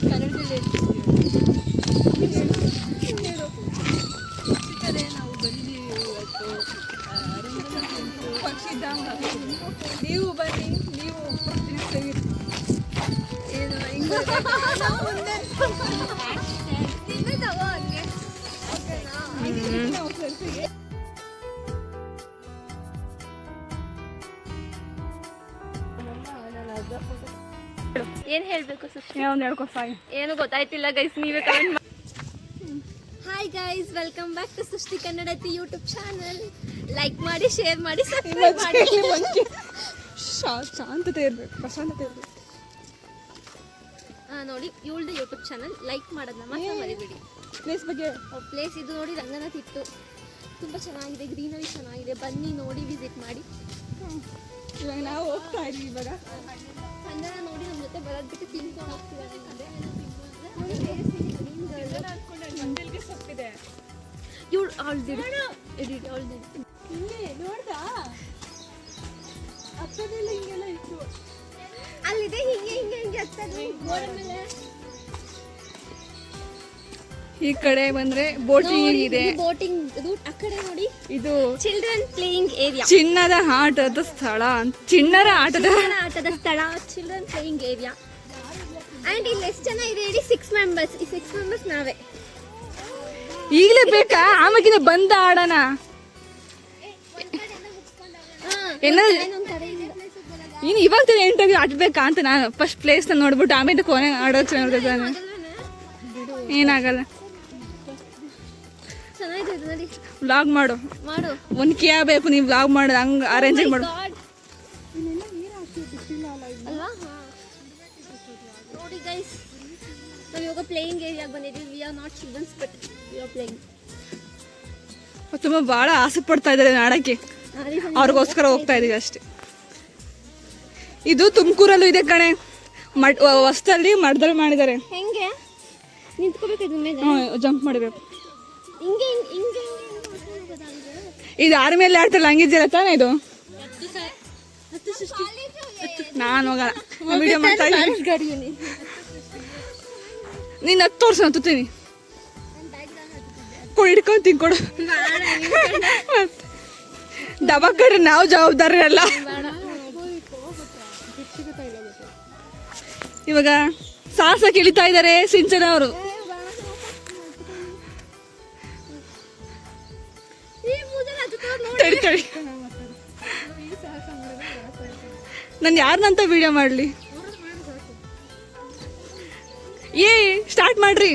ಕನ್ನಡದಲ್ಲಿ ನಾವು ಬಂದಿದ್ದೀವಿ ಇವತ್ತು ಪಕ್ಷಿಧಾಮ. ನೀವು ಬನ್ನಿ, ನೀವು ಏನು ಹಿಂಗೆ ಏನ್ ಹೇಳ್ಬೇಕು ಸೃಷ್ಟಿ? ಏನು ಗೊತ್ತಾಯ್ತಿಲ್ಲ ಗೈಸ್, ನೀವೇ ಕಮೆಂಟ್ ಮಾಡಿ. Hi guys, welcome back to Srishti Kannadathi YouTube channel. Like ಮಾಡಿ, ಶೇರ್ ಮಾಡಿ, ಸಬ್ಸ್ಕ್ರೈಬ್ ಮಾಡಿ. ಶಾಂತತೆ ಇರಬೇಕು, ಪ್ರಶಾಂತತೆ ಇರಬೇಕು. ನೋಡಿ, ಇವಳ್ದು ಯೂಟ್ಯೂಬ್ ಚಾನಲ್ ಲೈಕ್ ಮಾಡೋದನ್ನ ಮಾತ್ರ ಮರಿಬೇಡಿ. ಪ್ಲೇಸ್ ಇದು ನೋಡಿ, ರಂಗನಾಥ್ ಇತ್ತು, ತುಂಬ ಚೆನ್ನಾಗಿದೆ, ಗ್ರೀನರಿ ಚೆನ್ನಾಗಿದೆ. ಬನ್ನಿ ನೋಡಿ, ವಿಸಿಟ್ ಮಾಡಿ. ಇವಾಗ ನಾವು ಹೋಗ್ತಾ ಇದೀವಿ. ಇವಾಗ ಕನ್ನಡ ನೋಡಿ ನಮ್ಮ ಜೊತೆ ಬರೋದು ಬಿಟ್ಟು ತಿನ್ಕೊಂಡು ಹೋಗ್ತಿದ್ದಾರೆ. ಸೊಪ್ಪಿದೆ ಇವಳು ಅವಳ್ದಿಡಿ ನೋಡ್ದಾ ಹತ್ತದೆಲ್ಲ ಹಿಂಗೆಲ್ಲ ಇತ್ತು. ಅಲ್ಲಿದೆ ಹಿಂಗೆ ಹಿಂಗೆ ಹಿಂಗೆ ಹತ್ತದು ಬೋರ್ಡ್ ಮೇಲೆ. ಈ ಕಡೆ ಬಂದ್ರೆ ಬೋಟಿಂಗ್ ಇದೆ. ಬೋಟಿಂಗ್ ಆ ಕಡೆ ನೋಡಿ, ಇದು ಚಿಲ್ಡ್ರನ್ ಪ್ಲೇಯಿಂಗ್ ಏರಿಯಾ, ಚಿನ್ನದ ಆಟದ ಸ್ಥಳ. ಚಿನ್ನದ ಆಟದ ಸ್ಥಳ, ಚಿಲ್ಡ್ರನ್ ಪ್ಲೇಯಿಂಗ್ ಏರಿಯಾ. ಅಂಡ್ ಇಲ್ಲಿ ಎಷ್ಟು ಜನ ಇದೆ ಹೇಳಿ? 6 ಮೆಂಬರ್ಸ್. ಈ 6 ಮೆಂಬರ್ಸ್ ನಾವೇ. ಈಗಲೇ ಬೇಕಾ? ಆಮೇಲೆ ಬಂದ ಆಡೋಣ. ಇನ್ನು ಇವಾಗ ಎಂಟಾಗಿ ಆಡ್ಬೇಕಾ ಅಂತ ನಾನು ಫಸ್ಟ್ ಪ್ಲೇಸ್ ನೋಡ್ಬಿಟ್ಟು ಆಮೇಲೆ ಕೊನೆ ಆಡೋದು ಚೆನ್ನಾಗಿರ್ತಾನೆ. ಏನಾಗಲ್ಲ, ವ್ಲಾಗ್ ಮಾಡು. ಒಂದು ಕ್ಯಾ ಬೇಕು, ನೀವು ವ್ಲಾಗ್ ಮಾಡೋದು ಹಂಗೆ ಅರೇಂಜ್ ಮಾಡು. ನೋಡಿ ಗೈಸ್, ನಾವು ಇವಾಗ ಪ್ಲೇಯಿಂಗ್ ಏರಿಯಾಗೆ ಬಂದಿದ್ದೀವಿ. We are not children's but we are playing. ತುಂಬ ಭಾಳ ಆಸೆ ಪಡ್ತಾ ಇದ್ದಾರೆ ಆಡೋಕ್ಕೆ, ಅವ್ರಿಗೋಸ್ಕರ ಹೋಗ್ತಾ ಇದೀವಿ ಅಷ್ಟೇ. ಇದು ತುಮಕೂರಲ್ಲೂ ಇದೆ ಕಣೆ, ಹೊಸದಲ್ಲಿ ಮಠದಲ್ಲಿ ಮಾಡಿದ್ದಾರೆ. ಹೆಂಗೆ ನಿಂತ್ಕೋಬೇಕು? ಇದ್ರ ಮೇಲೆ ಜಂಪ್ ಮಾಡಬೇಕು. ಹಿಂಗೆ ಹಿಂಗೆ ಇದು ಯಾರ ಮೇಲೆ ಆಡ್ತಲ್ಲ ಹಂಗಿದ್ದೀರ ತಾನೇ? ಇದು ನಾನು ಹೋಗಲ್ಲ, ವಿಡಿಯೋ ಮಾಡ್ತಾ ಇದ್ದೀನಿ. ನೀನು ಹತ್ತು ತೋರ್ಸು, ಹತ್ತುತ್ತೀನಿ. ಕೊಡು, ಹಿಡ್ಕೊಂತೀನಿ, ಕೊಡು. ದಬಾಕಡ್ರೆ ನಾವು ಜವಾಬ್ದಾರಿ ಅಲ್ಲ. ಇವಾಗ ಸಾಹಸ ಇಳಿತಾ ಇದ್ದಾರೆ ಸಿಂಚನ ಅವರು. ನಾನು ಯಾರನ್ನಂತ ವಿಡಿಯೋ ಮಾಡಲಿ? ಸ್ಟಾರ್ಟ್ ಮಾಡ್ರಿ.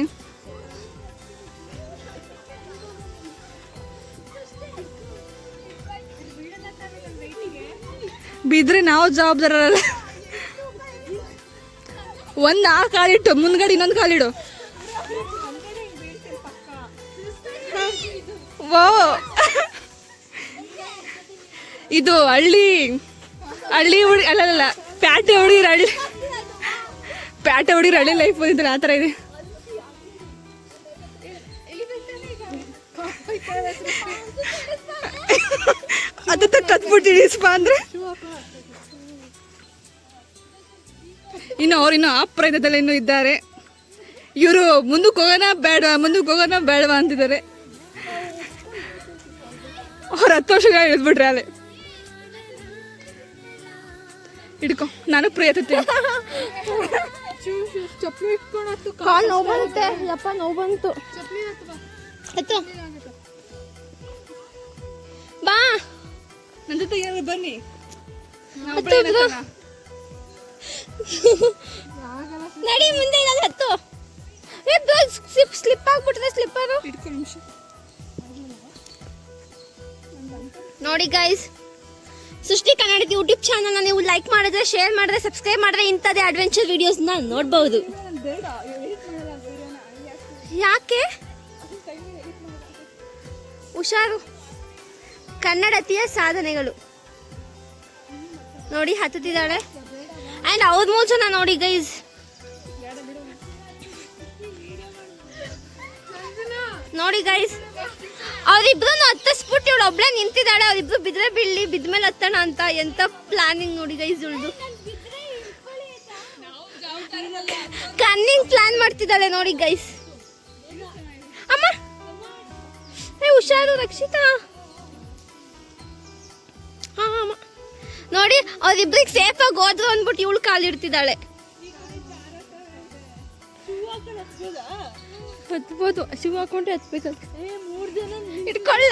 ಬಿದ್ರೆ ನಾವು ಜವಾಬ್ದಾರಲ್ಲ. ಒಂದು ಆ ಕಾಲಿಟ್ಟು ಮುಂದ್ಗಡೆ ಇನ್ನೊಂದು ಕಾಲಿಡು. ವಾ, ಇದು ಹಳ್ಳಿ ಹುಡುಗಿ ಅಲ್ಲ, ಪ್ಯಾಟೆ ಹುಡುಗಿರ ಹಳ್ಳಿ ಲೈಫ್ ಬಂದಿದ್ರೆ ಆ ಥರ ಇದೆ. ಅದು ಕತ್ಬಿಟ್ಟಿಡಿ ಅಂದ್ರೆ ಇನ್ನು ಅವ್ರು ಇನ್ನೂ ಆ ಪ್ರಯತ್ನದಲ್ಲಿ ಇನ್ನೂ ಇದ್ದಾರೆ. ಇವರು ಮುಂದಕ್ಕೆ ಹೋಗೋಣ ಬೇಡವಾ ಅಂತಿದ್ದಾರೆ. ಅವ್ರು 10 ವರ್ಷಗಳ ಇಳಿದ್ಬಿಟ್ರೆ ಅಲ್ಲೇ. ಹಿಡ್ಕೊ, ನಾನು ಪ್ರಯತ್ನ. ಚಪ್ಪಲಿ ಇಟ್ಕೊಂಡು ಕಾಲು ನೋವು ಬರುತ್ತೆ. ಯಪ್ಪ, ನೋವು ಬಂತು. ಬಾ, ನನ್ನ ಜೊತೆ ಯಾರು ಬನ್ನಿ. ನಡಿ ಮುಂದೆ. ಹತ್ತು ಸ್ಲಿಪ್ ಆಗ್ಬಿಟ್ರೆ ಸ್ಲಿಪ್ಪರು. ನೋಡಿ ಗೈಸ್, ಸೃಷ್ಟಿ ಕನ್ನಡ ಯೂಟ್ಯೂಬ್ ಚಾನಲ್ನ ನೀವು ಲೈಕ್ ಮಾಡಿದ್ರೆ, ಶೇರ್ ಮಾಡಿದ್ರೆ, ಸಬ್ಸ್ಕ್ರೈಬ್ ಮಾಡಿದ್ರೆ ಇಂಥದ್ದೇ ಅಡ್ವೆಂಚರ್ ವಿಡಿಯೋಸ್ನ ನೋಡ್ಬಹುದು. ಯಾಕೆ? ಹುಷಾರು. ಕನ್ನಡತಿಯ ಸಾಧನೆಗಳು ನೋಡಿ, ಹತ್ತುತ್ತಿದ್ದಾಳೆ. ಆ್ಯಂಡ್ ಅವ್ರ 3 ಜನ ನೋಡಿ ಗೈಸ್. ನೋಡಿ ಗೈಸ್, ಅವ್ರಿಬ್ರು ಹತ್ತಿಸ್ಬಿಟ್ಟು ಇವಳು ಒಬ್ಳೆ ನಿಂತಿದ್ದಾಳೆ. ಅವ್ರಿಬ್ರು ಬಿದ್ರೆ ಬೀಳಿ, ಬಿದ್ಮೇಲೆ ಹತ್ತೋಣ ಅಂತ. ಎಂತ ಪ್ಲಾನಿಂಗ್ ನೋಡಿ ಗೈಸ್ ಉಳ್ದು. ರನ್ನಿಂಗ್ ಪ್ಲಾನ್ ಮಾಡ್ತಿದ್ದಾಳೆ ನೋಡಿ ಗೈಸ್. ಅಮ್ಮ ಹುಷಾರು ರಕ್ಷಿತಾ. ಹಾ ಅಮ್ಮ ನೋಡಿ ಅವ್ರಿಬ್ರಿಗೆ ಸೇಫ್ ಆಗಿ ಹೋದ್ರು ಅಂದ್ಬಿಟ್ಟು ಇವಳು ಕಾಲಿಡ್ತಿದ್ದಾಳೆ. ಹತ್ಬೋದು, ಶಿವ ಹಾಕೊಂಡ್ರೆ ಹತ್ಬೇಕಂತ. ಇಟ್ಕೊಳ್ಳ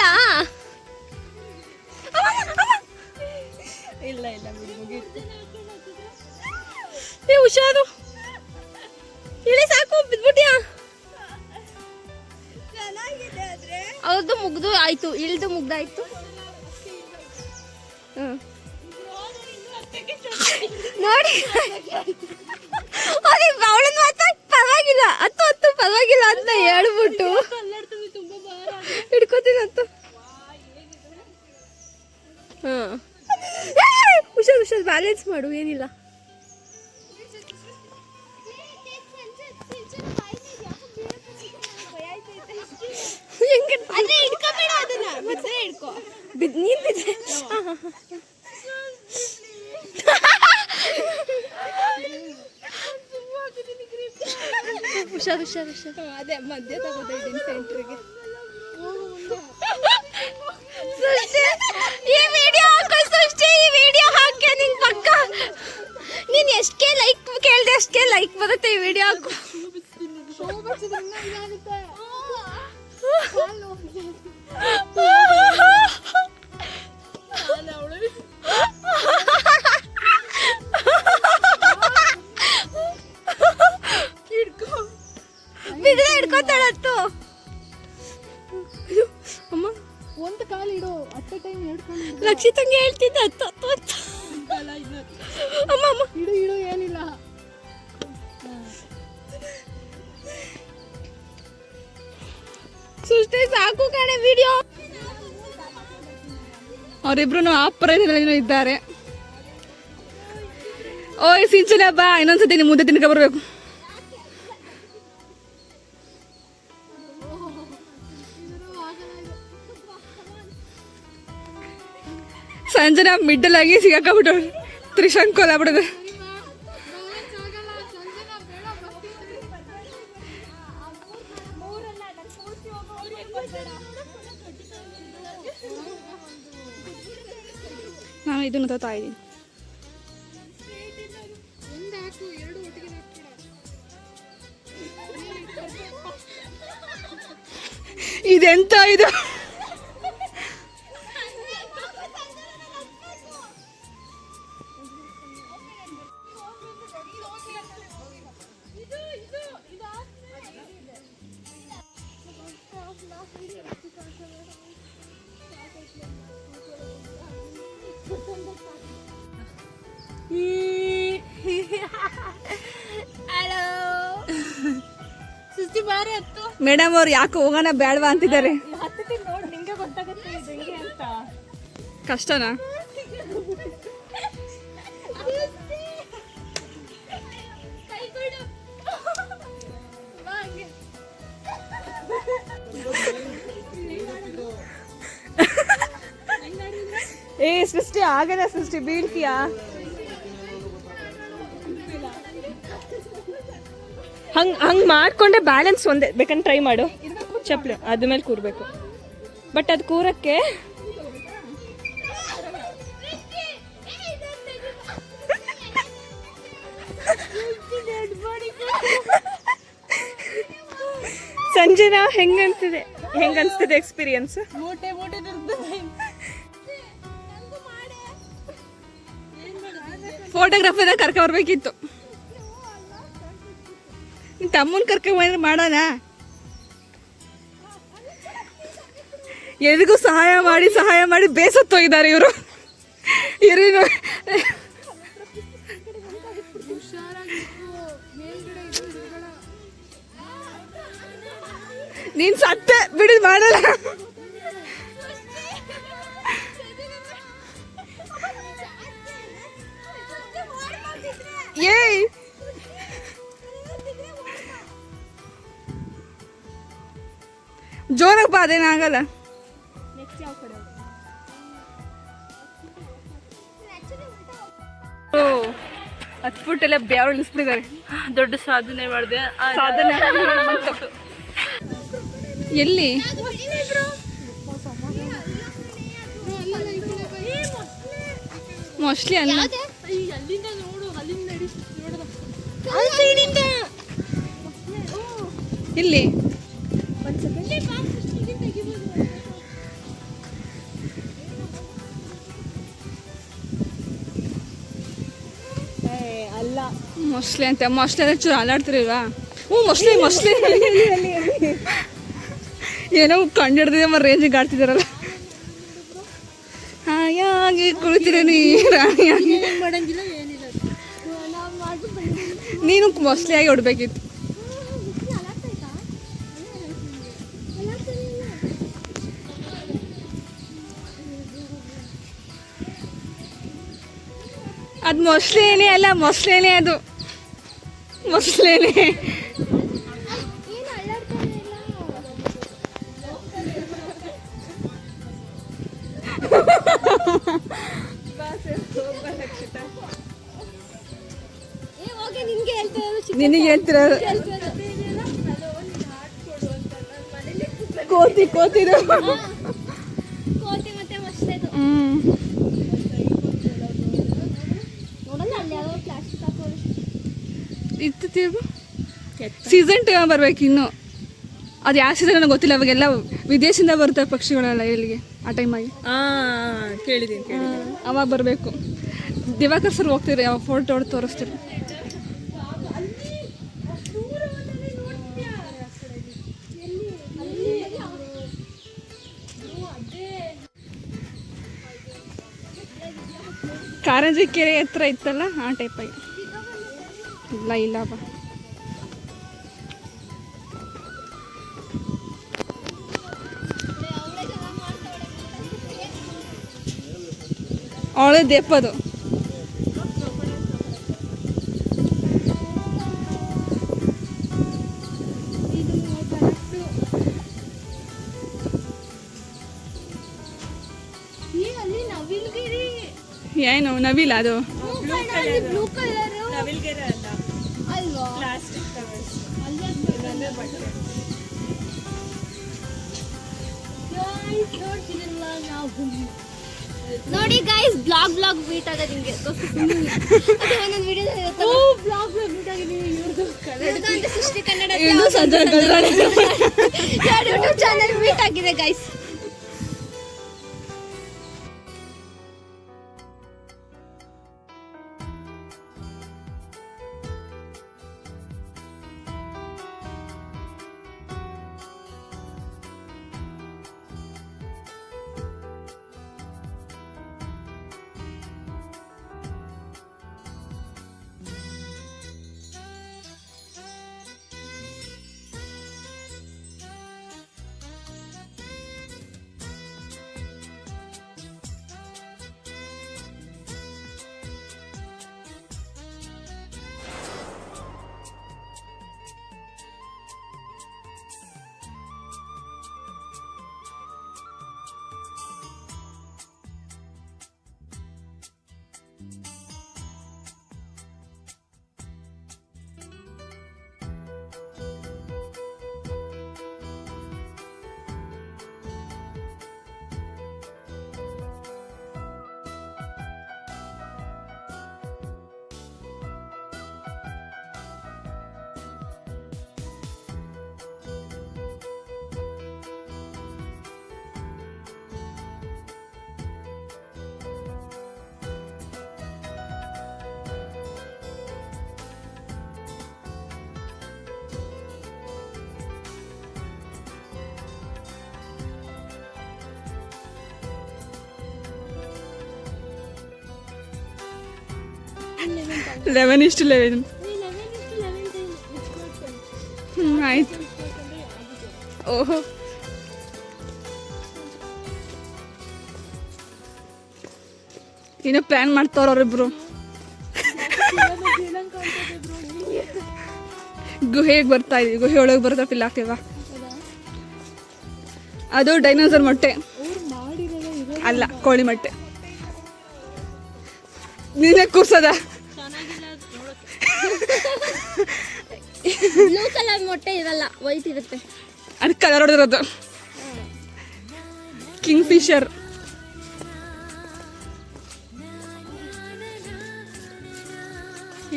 ಇಲ್ಲ ಇಲ್ಲ ಹುಷಾರು. ಇಳಿ ಸಾಕು, ಬಿದ್ಬಿಟ್ಯಾ? ಅವ್ರದ್ದು ಮುಗ್ದು ಆಯ್ತು, ಇಳ್ದು ಮುಗ್ದಾಯ್ತು. ನೋಡಿ ಅವಳನ್ನ ಮಾತ್ರ ಪರವಾಗಿಲ್ಲ, ಹತ್ತು ಪರವಾಗಿಲ್ಲ ಅಂತ ಹೇಳ್ಬಿಟ್ಟು ಹಿಡ್ಕೋತೀನಂತ. ಹಾ ಹುಷಾರು ಬ್ಯಾಲೆನ್ಸ್ ಮಾಡು, ಏನಿಲ್ಲ. ಹುಷಾರು ಅದೇ ಮಧ್ಯ ತಗೋತಾ ಇದ್ದೀನಿ ಸೆಂಟ್ರಿಗೆ. ಈ ವಿಡಿಯೋ ಹಾಕೋ ಸೃಷ್ಟಿ, ಈ ವಿಡಿಯೋ ಹಾಕಿ ನಿನ್ ಪಕ್ಕ. ನೀನ್ ಎಷ್ಟೇ ಲೈಕ್ ಕೇಳ್ದೆ ಅಷ್ಟೇ ಲೈಕ್ ಬರುತ್ತೆ ಈ ವಿಡಿಯೋ ಹಾಕು. ಬಿದ್ರೆ ಹಿಡ್ಕೋತಾಳತ್ತು. ಅಮ್ಮ ಒಂದು ಕಾಲು ಇಡು, ಅಟ್ ಟೈಮ್ ಹೇಳ್ಕೊಂಡು. ರಕ್ಷಿತಂಗೆ ಹೇಳ್ತಿದ್ದ ಹತ್ತು. ಅಮ್ಮ ಅಮ್ಮ ಇಡು ಏನಿಲ್ಲ. ಸೃಷ್ಟಿ ಸಾಕು ಕಣೆ ವಿಡಿಯೋ. ಅವರಿಬ್ರು ಆಪರೇಷನ್ ಇದ್ದಾರೆ. ಓಯ್ ಸಿಂಚನ ಬಾ, ಇನ್ನೊಂದ್ಸತಿ ನೀವು ಮುದ್ದೆ ತಿನ್ಕ ಬರ್ಬೇಕು. ಸಂಜನಾ ಮಿಡ್ಡಲ್ ಆಗಿ ಸಿಗಾಕಬಿಟ್ಟು ತ್ರಿಶಂಕೋಲ ಆಗ್ಬಿಡೋದು. ನಾನು ಇದನ್ನು ತೋತಾ ಇದ್ದೀನಿ. ಇದೆಂತ ಇದು? ಮೇಡಮ್ ಅವ್ರು ಯಾಕೆ ಹೋಗೋಣ ಬೇಡವಾ ಅಂತಿದ್ದಾರೆ. ಕಷ್ಟನಾ? ಏ ಸೃಷ್ಟಿ ಆಗಲ್ಲ, ಸೃಷ್ಟಿ ಬೀಳ್ತೀಯಾ? ಹಂಗೆ ಮಾಡ್ಕೊಂಡೆ ಬ್ಯಾಲೆನ್ಸ್ ಒಂದೇ ಬೇಕಂದ್ರೆ ಟ್ರೈ ಮಾಡು. ಚಪ್ಪಲಿ ಅದ್ರ ಮೇಲೆ ಕೂರ್ಬೇಕು, ಬಟ್ ಅದು ಕೂರಕ್ಕೆ ಸಂಜನಾ ಹೆಂಗನ್ಸ್ತಿದೆ ಎಕ್ಸ್ಪೀರಿಯನ್ಸ್? ಫೋಟೋಗ್ರಾಫರ್ ಕರ್ಕ ಬರ್ಬೇಕಿತ್ತು. ತಮ್ಮನ್ ಕರ್ಕ ಮಾಡೋಣ. ಎಲ್ರಿಗೂ ಸಹಾಯ ಮಾಡಿ ಬೇಸತ್ತೋಗಿದ್ದಾರೆ ಇವರು. ನೀನ್ ಸತ್ತೆ ಬಿಡಿ, ಮಾಡಲ್ಲ. ಏಯ್ ಜೋರಾಗಿ ಬಾ, ಅದೇನಾಗಲ್ಲ. ಹತ್ಬಿಟ್ಟೆಲ್ಲ ಬ್ಯಾರು ಇಳಿಸ್ಬಿಟ್ಟಿದ್ದಾರೆ. ದೊಡ್ಡ ಸಾಧನೆ ಮಾಡಿದೆ. ಸಾಧನೆ ಎಲ್ಲಿ ಮೋಸ್ಟ್ಲಿ ಅಲ್ಲ. ಇಲ್ಲಿ ಅಲ್ಲ ಮೊಸ್ಲಿ ಅಂತ ಮೊಸ್ಲಿ ಅಂದ್ರೆ ಚೂರು ಅಲಾಡ್ತಿರಲ್ವಾ? ಹ್ಞೂ ಮೊಸ್ಲಿ ಮೊಸ್ಲಿ ಏನೋ ಕಂಡಿಡ್ದಿದೆ ಮತ್ತೆ ರೇಂಜಿಗೆ ಆಡ್ತಿದಾರಲ್ಲ. ಹಾಯಾಗಿ ಕುಳಿತಿರ ನೀ ರಾಣಿಯಾಗಿ. ನೀನು ಮೊಸ್ಲಿಯಾಗಿ ಹೊಡ್ಬೇಕಿತ್ತು. ಅದು ಮೊಸ್ಲೇನೆ ಅಲ್ಲ, ಮೊಸ್ಲೇನೆ ಅದು ಮೊಸ್ಲೇನೆ. ನಿನಗೆ ಹೇಳ್ತಿರೋದು ಕೋತಿ ಕೋತಿದು. ಕೋತಿ ಮತ್ತೆ ಮಸ್ತ್ ಇತ್ತು ತಿರ್ಗು ಸೀಸನ್ ಟೈಮ್ ಬರ್ಬೇಕು ಇನ್ನು. ಅದು ಯಾವ ಸೀಸನ್ ನನಗೆ ಗೊತ್ತಿಲ್ಲ. ಅವಾಗೆಲ್ಲ ವಿದೇಶದಿಂದ ಬರ್ತಾರೆ ಪಕ್ಷಿಗಳೆಲ್ಲ ಇಲ್ಲಿಗೆ ಆ ಟೈಮಾಗಿ. ಕೇಳಿದ್ದೀನಿ. ಅವಾಗ ಬರಬೇಕು. ದಿವಾಕರ್ ಸರ್ ಹೋಗ್ತೀರಿ, ಅವಾಗ ಫೋಟೋ ಹೊಡೆದು ತೋರಿಸ್ತೀರಿ. ಕಾರಂಜಿ ಕೆರೆ ಹತ್ರ ಇತ್ತಲ್ಲ ಆ ಟೈಪಾಗಿ. ಇಲ್ಲ ಬಾ ಅವಳೆ ದೇಪದು. ಏನು ನವಿಲ ಅದು? ಬ್ಲೂ ಕಲರ್ ನವಿಲ್ಗೆರೆ ಅಲ್ಲ, ಅಲ್ವಾ? Plastic covers. ನೋಡಿ ಗೈಸ್, ಬ್ಲಾಗ್ ಮೀಟ್ ಆಗೋದು ಹಿಂಗೆ. ಒಂದೊಂದು ವಿಡಿಯೋದಲ್ಲಿ ಬ್ಲಾಗ್ ಮೀಟ್ ಆಗಿದೆ. ಸೃಷ್ಟಿ ಕನ್ನಡ ಯೂಟ್ಯೂಬ್ ಚಾನಲ್ ಮೀಟ್ ಆಗಿದೆ ಗೈಸ್. ಲೆವೆನ್ ಇಷ್ಟು ಲೆವೆನ್. ಆಯ್ತು. ಓಹೋ, ಏನೋ ಪ್ಲಾನ್ ಮಾಡ್ತಾವ್ರ ಅವರಿಬ್ರು. ಗುಹೆಗೆ ಬರ್ತಾ ಇದೀವಿ. ಗುಹೆ ಒಳಗೆ ಬರ್ತಾ ಫಿಲ್ ಆಗ್ತೀವ. ಅದು ಡೈನೋಸರ್ ಮೊಟ್ಟೆ ಅಲ್ಲ, ಕೋಳಿ ಮೊಟ್ಟೆ. ನೀನೇ ಕೂರ್ಸದ? ಮೊಟ್ಟೆ ಇರಲ್ಲ, ವೈಟ್ ಇರುತ್ತೆ. ಅದು ಕಲರ್ ಹೊಡೆದಿರೋದು. Kingfisher.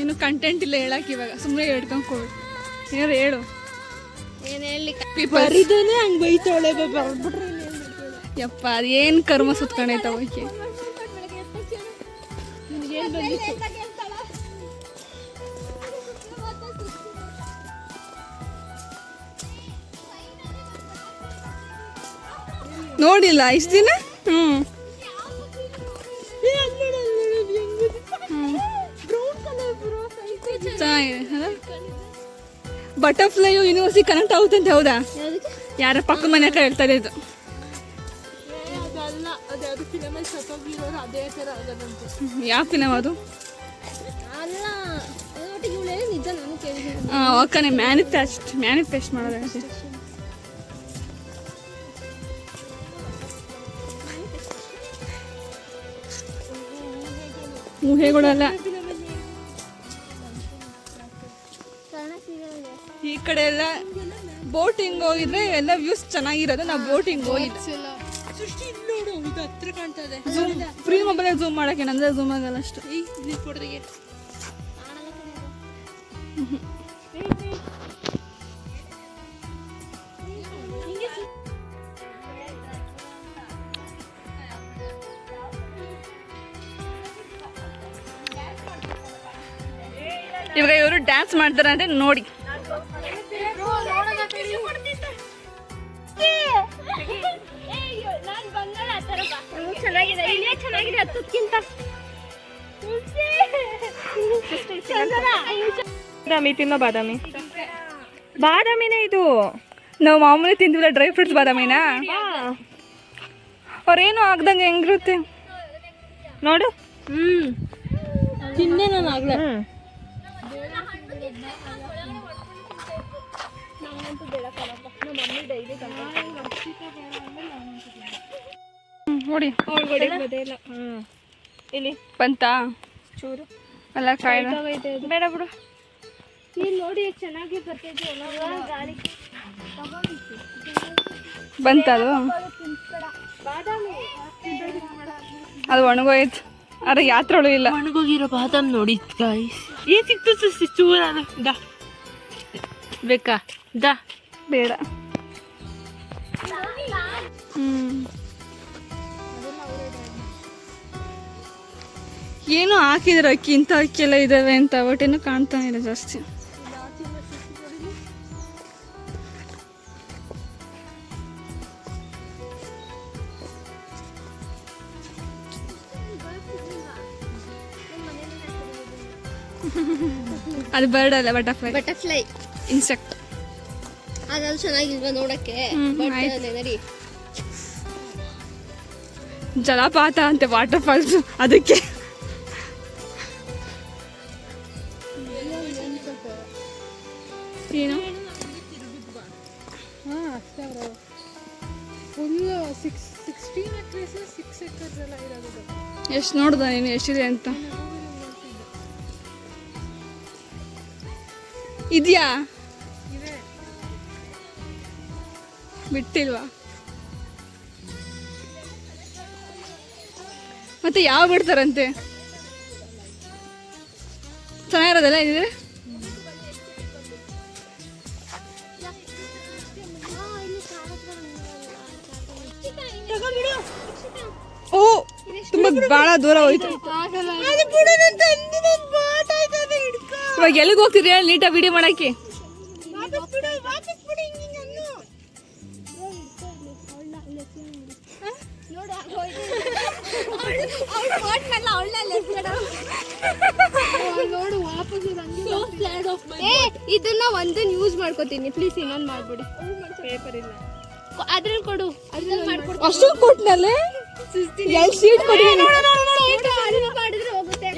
ಏನು ಕಂಟೆಂಟ್ ಇಲ್ಲ ಹೇಳಕ್ ಇವಾಗ, ಸುಮ್ಮನೆ ಹೇಳ್ಕೊಂಡು ಕೊಡು. ಏನಾರು ಹೇಳು. ಏನು ಹೇಳಿ ಬರಿದೇನೆ ಹಂಗೆ ಬೈತಾಳೆ ಯಪ್ಪ ಅದೇನು ಕರ್ಮ ಸುತ್ಕೊಂಡೈತವ ಆಕೆ. ನೋಡಿಲ್ಲ ಇಷ್ಟು ದಿನ. ಚೆನ್ನಾಗಿದೆ. ಬಟರ್ಫ್ಲೈ ಯೂನಿವರ್ಸಿಟಿ ಕನೆಕ್ಟ್ ಆಗುತ್ತೆ ಅಂತ. ಹೌದಾ? ಯಾರ ಪಕ್ಕದ ಮನೆ ಹತ್ರ ಹೇಳ್ತಾ ಇದ್ದು. ಯಾವ ಫಿಲಮ್ ಅದು? ಅಲ್ಲ, ಒಟ್ಟಿಗೆ ಇವಳು ಹೇಳಿ ನಿಜ, ನಾನು ಕೇಳಿದ್ದೀನಿ. ಓಕೆ, ಮ್ಯಾನಿಫೆಸ್ಟ್ ಮಾಡೋದು. ಊಹೆಗಳಲ್ಲ. ಈ ಕಡೆ ಎಲ್ಲ ಬೋಟಿಂಗ್ ಹೋಗಿದ್ರೆ ಎಲ್ಲ ವ್ಯೂಸ್ ಚೆನ್ನಾಗಿರೋದು. ನಾವು ಬೋಟಿಂಗ್ ಹೋಗಿಲ್ಲ. ಫ್ರೀ ಮೊಬೈಲ್ ಝೂಮ್ ಮಾಡಕ್ಕೆ ನಂದ್ರೆ ಝೂಮ್ ಆಗಲ್ಲ ಅಷ್ಟು. ಇವಾಗ ಇವರು ಡ್ಯಾನ್ಸ್ ಮಾಡ್ತಾರೆ ಅಂತ ನೋಡಿ. ಚೆನ್ನಾಗಿದೆ, ಇಲ್ಲೇ ಚೆನ್ನಾಗಿದೆ ಹತ್ತಕ್ಕಿಂತ. ಬಾದಾಮಿ ತಿನ್ನೋ ಬಾದಾಮಿನೇ ಇದು. ನಾವು ಮಾಮೂಲಿ ತಿಂತೀವಲ್ಲ ಡ್ರೈ ಫ್ರೂಟ್ಸ್ ಬಾದಾಮಿನಾ? ಅವ್ರೇನು ಆಗ್ದಂಗೆ ಹೆಂಗಿರುತ್ತೆ ನೋಡು. ತಿಂದೆ ನಾನು ಆಗ್ಲೇ. ನೋಡಿ ಇಲ್ಲಿ ಬಂತಾ ಚೂರು ಅಲ್ಲ ಕಾಯ್ದ ಬೇಡ ಬಿಡು. ನೀನು ನೋಡಿ ಚೆನ್ನಾಗಿ ಬರ್ತಿದ್ದೆ ಗಾಳಿ ಬಂತದು. ಅದು ಒಣಗೋಯ್ತು. ಅರೆ ಯಾತ್ರೆಗಳು ಇಲ್ಲ. ಒಣಗೋಗಿರೋ ಬಾದಾಮ್ ನೋಡಿ ಗಾಯ್ಸ್. ಏನ್ ಸಿಕ್ತು ಚೂರ ದಾ ಬೇಕಾ? ದಾ ಬೇಡ. ಏನು ಹಾಕಿದ್ರೆ ಅಕ್ಕಿ, ಇಂಥ ಅಕ್ಕಿ ಎಲ್ಲ ಇದಾವೆ ಅಂತ ಒಟ್ಟೇನು ಕಾಣ್ತಾನೆ ಇಲ್ಲ ಜಾಸ್ತಿ. ಅದು ಬರ್ಡ್ ಅಲ್ಲ, ಬಟರ್ಫ್ಲೈ ಇನ್ಸೆಕ್ಟ್. ಅದ್ರಲ್ಲಿ ಚೆನ್ನಾಗಿಲ್ವಾ ನೋಡಕ್ಕೆ? ನಡಿ. ಜಲಪಾತ ಅಂತೆ, ವಾಟರ್ ಫಾಲ್ಸ್. ಅದಕ್ಕೆ ಏನು ಎಷ್ಟು ನೋಡ್ದ ನೀನು ಎಷ್ಟಿದೆ ಅಂತ? ಇದೆಯಾ? ಬಿಟ್ಟಿಲ್ವಾ? ಮತ್ತೆ ಯಾವ ಬಿಡ್ತಾರಂತೆ? ಚೆನ್ನಾಗಿರೋದಲ್ಲ ಇದ್ರೆ. ಓ ತುಂಬಾ ಬಹಳ ದೂರ ಹೋಯ್ತು. ಇವಾಗ ಎಲ್ಲಿಗೆ ಹೋಗ್ತಿದ್ರಿ ಹೇಳಿ ನೀಟಾಗಿ ವಿಡಿಯೋ ಮಾಡಕ್ಕೆ? ಇದನ್ನ ಒಂದನ್ನ ಯೂಸ್ ಮಾಡ್ಕೋತೀನಿ ಪ್ಲೀಸ್, ಇನ್ನೊಂದು ಮಾಡ್ಬಿಡಿ. ಪೇಪರ್ ಇಲ್ಲ ಅದ್ರಲ್ಲಿ ಕೊಡು, ಅದ್ರಲ್ಲಿ ಮಾಡ್ಕೊಡ್ತೀನಿ. ಅಷ್ಟು ಕೊಟ್ನಲ್ಲೇ ಎಲ್ಲಿ ಸೀಟ್ ಕೊಡಿ. ಮಾಡಿದ್ರೆ ಹೋಗುತ್ತೆ.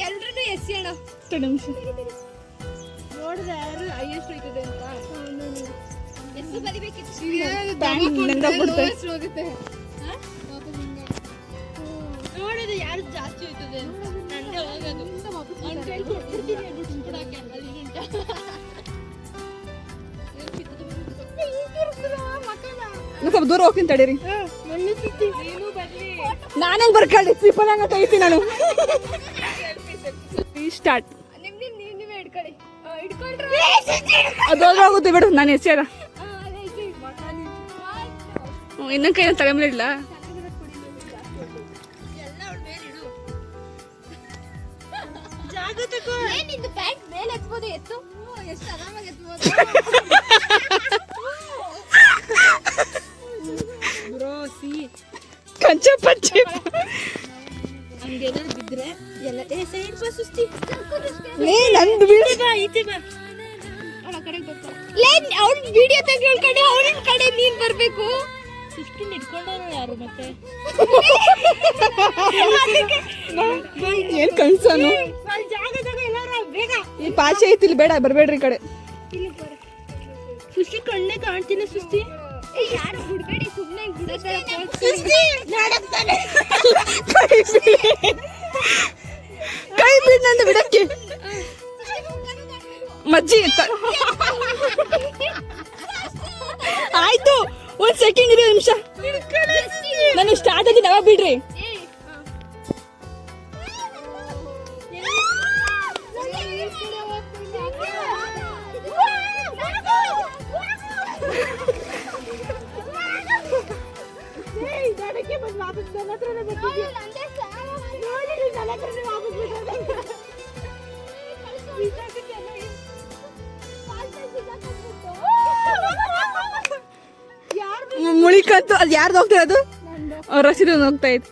ಎಲ್ರೂ ಎಸ್ ಅಣ್ಣ ನೋಡಿದ್ರೆ ಯಾರು ಹೈಯೆಸ್ಟ್ ಹೋಗ್ತದೆ ಅಂತ ಎಷ್ಟು ಬರಿಬೇಕಿತ್ತು. ನೋಡಿದ್ರೆ ಯಾರು ಜಾಸ್ತಿ ಹೋಯ್ತದೆ ನಂದೇ ಹೋಗೋದು ಅವ್ನ ಕೈಲಿ ಕೊಟ್ಬಿಡ್ತೀನಿ ಬಿಟ್ಬಿಡಕ್ಕೆ ಅಲ್ಲಿ ಗಂಟ ಸ್ವಲ್ಪ ದೂರ ಹೋಗ್ತೀನಿ ತಡೀರಿ. ನಾನೇನ್ ಬರ್ಕೊಳ್ಳಿ ಟ್ರಿಪಲ್ ಹಂಗ ಕೈತಿ ನಾನು. ಸ್ಟಾರ್ಟ್. ನೀವೇ ಹಿಡ್ಕೊಳ್ಳಿ ಹಿಡ್ಕೊಂಡ್ರೆ ಅದು ಹೋಗುತ್ತೆ ಬಿಡು, ನಾನು ಹೆಸರ ಇನ್ನೊಂದು ಕೈ ತಗೊಂಬಿಲ್ಲ. ನಿಂದು ಪ್ಯಾಂಟ್ ಮೇಲೆ ಎತ್ಬೋದು ಎತ್ತು ಎಷ್ಟು ಆರಾಮಾಗಿ ಎತ್ಬೋದು. ಕಂಚ ಪಚ್ಚಿ ಹಂಗೇನಾದ್ರು ಬಿದ್ರೆ ಎಲ್ಲ ಸೈಡ್ ಬಾ ಸುಸ್ತಿ ನಂದು ಬಿಡಿ. ಅವಳ ಕಡೆಗೆ ಬರ್ತಾರೆ ಅವ್ಳ ವಿಡಿಯೋ ತೆಗಿ ಕಡೆ ಅವ್ರಿನ ಕಡೆ ನೀನ್ ಬರ್ಬೇಕು. ಸುಸ್ತಿ ನಿಡ್ಕೊಂಡವ್ರು ಯಾರು ಮತ್ತೆ ಏನ್ ಕಣ್ಸನು ಜಾಗ ಎಲ್ಲಾರು ಬೇಗ ಈ ಪಾಚೆ ಐತಿ, ಇಲ್ಲಿ ಬೇಡ ಬರ್ಬೇಡ್ರಿ ಈ ಕಡೆ. ಸುಸ್ತಿ ಕಣ್ಣೆ ಕಾಣ್ತಿಲ್ಲ ಸುಸ್ತಿ. ಯಾರು ಬಿಡ್ಬೇಡಿ ಸುಮ್ಮನೆ ಕೈ ಬಿಡ್ ನಂದು ಬಿಡಕ್ಕೆ. ಮಜ್ಜಿ ಆಯ್ತು, ಒಂದ್ ಸೆಕೆಂಡ್ ಇರಿ, ನಿಮಿಷ. ನಾನು ಸ್ಟಾರ್ಟ್ ಆಗಿ ನಾವ ಬಿಡ್ರಿ. ಮುಳಿಕಂತು ಅದು ಯಾರ್ದು ಹೋಗ್ತಾ ಇರೋದು? ರಸೀದ್ ಹೋಗ್ತಾ ಇತ್ತು.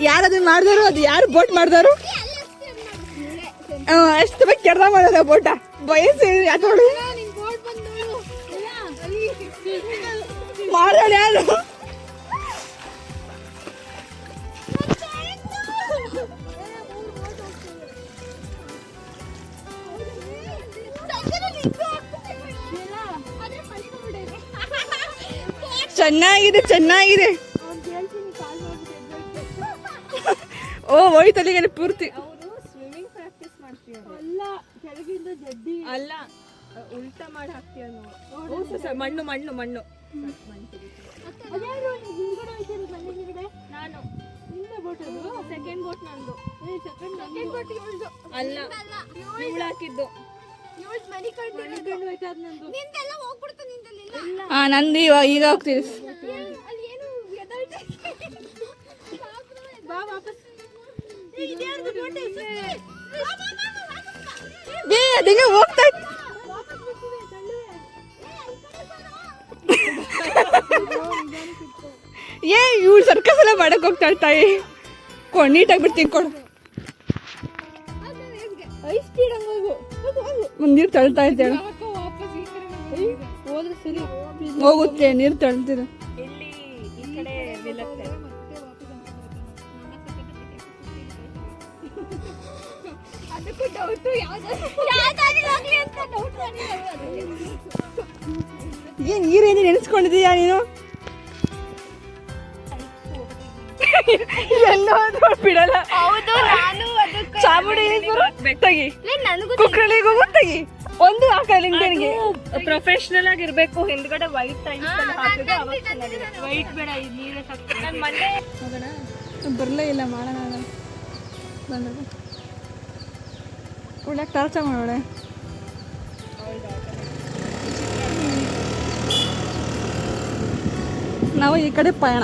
ಯಾರದನ್ನ ಮಾಡ್ದಾರು, ಅದು ಯಾರು ಬೋಟ್ ಮಾಡ್ದಾರು? ಎಷ್ಟು ಬಗ್ಗೆ ಕೆಡ್ದ ಮಾಡೋದ ಬೋಟ ಬಯಸಿ ಯಾಕೋಳು ಮಾಡೋಣ ಯಾರು? ಚೆನ್ನಾಗಿದೆ ಚೆನ್ನಾಗಿದೆ. ಓ ಹೋಯ್ತಲ್ಲಿಗೆ ಪೂರ್ತಿ. ಸ್ವಿಮ್ಮಿಂಗ್ ಪ್ರಾಕ್ಟೀಸ್ ಮಾಡ್ತೀವಿ ಅಲ್ಲ, ಕೆಳಗಿಂದ ಜಡ್ಡಿ ಅಲ್ಲ ಉಲ್ಟಾ ಮಾಡಿ ಹಾಕ್ತೀಯ ನಾವು. ಮಣ್ಣು ಮಣ್ಣು ಮಣ್ಣು ನಾನು ನಿಂದೆ ಬೋಟ್, ಅದು ಸೆಕೆಂಡ್ ಬೋಟ್ ನಂದು. ಅಲ್ಲ ಇವಳು ಹಾಕಿದ್ದು ನಂದು ಈಗ ಹೋಗ್ತೀವಿ. ಹೋಗ್ತಾ ಇತ್ತು. ಇವಳು ಸರ್ಕಸ್ ಎಲ್ಲ ಮಾಡಕ್ ಹೋಗ್ತಾ ಇರ್ತಾಯಿ. ನೀಟಾಗಿ ಬಿಡ್ತೀನಿ ಕೊಡು. ನೀರು ತಳ್ತಾ ಇರ್ತೇಳು. ಹೋಗುತ್ತೆ ನೀರು ತಳ್ತೀರ. ಏನ್ ನೀರೇನು ನೆನೆಸ್ಕೊಂಡಿದೀಯಾ ನೀನು? ಎಲ್ಲೋದ್ರೂ ಬಿಡಲ್ಲ. ಚಾಮುಂಡೇಶ್ವರಿ ಬೆಟ್ಟಗಿ ಕುಕ್ರಳಿಗೆ ಹೋಗು ತೆಗಿ ಒಂದು ಹಾಕಲಿಂಗನಿಗೆ. ಪ್ರೊಫೆಷನಲ್ ಆಗಿರ್ಬೇಕು. ಹಿಂದ್ಗಡೆ ವೈಟ್ ಟೈಮ್ಸ್ ಹಾಕಿದ್ರೆ ಅವಾಗ ಚೆನ್ನಾಗಿರುತ್ತೆ. ವೈಟ್ ಬೇಡ, ಇದು ನೀರೇ ಸಾಕು. ನಾನು ಮಂಡೆ ಬರಲೇ ಇಲ್ಲ, ಮಾಡೋಣ ಬಂದ್ರೆ ಒಳ್ಳೆ ಟಾರ್ಚ ಮಾಡೋಳೆ. ನಾವು ಈ ಕಡೆ ಪಯಣ.